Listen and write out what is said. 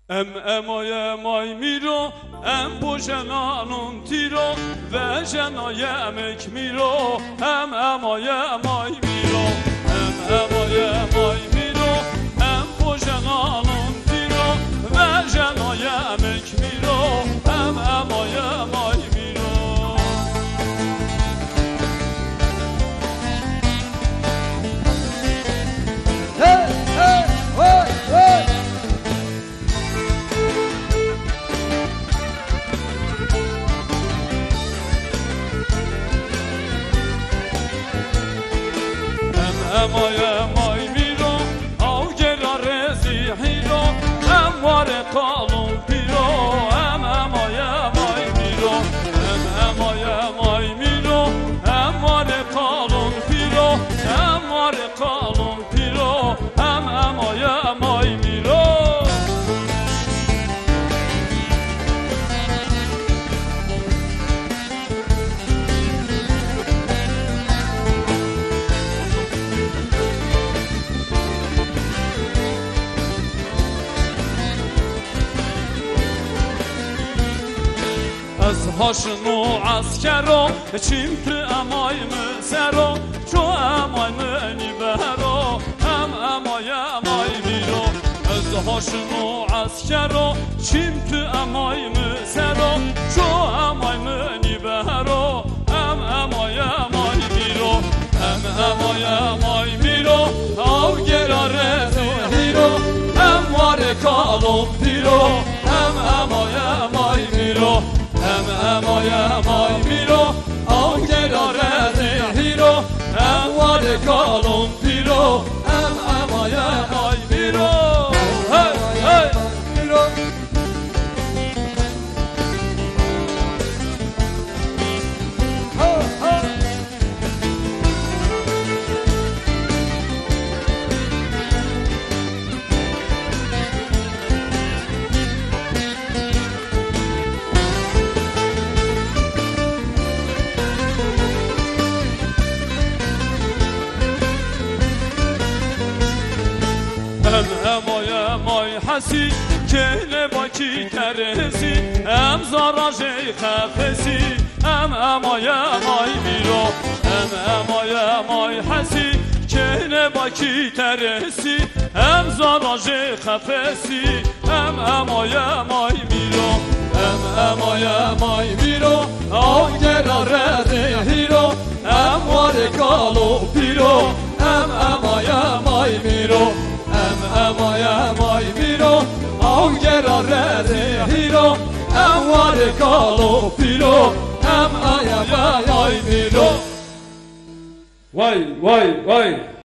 امای مای میرو پوشنانون تیرو و جنای امک میرو امای مای میرو امای مای میرو پوشنانون تیرو و جنای امک میرو امای مای میرو امای مای میرو او گرار زیحیرو اموار قالون پیرو امای مای میرو امای مای میرو اموار قالون پیرو اموار قالون پیرو امای مای میرو از هاشنو عسکرو چیم تو امای مسرو چو امای منی برو امای مای میرو از هاشنو عسکرو چیم تو امای مسرو چو امای منی برو امای مای میرو امای مای میرو او گراره زهیرو اموار کالو پیرو امای مای میرو امای مای میرو او گراره زهیرو اموار کالو پیرو امای مای میرو امای مای حسی که باکی ترسی زاراج خفسی امای مای میرو امای مای حسی که باکی ترسی زاراج خفسی امای مای میرو امای مای میرو او گراره زهیرو اموار کالو پیرو امای مای میرو امای مای میرو او گراره زهیرو اموار کالو پیرو امای مای میرو وای وای وای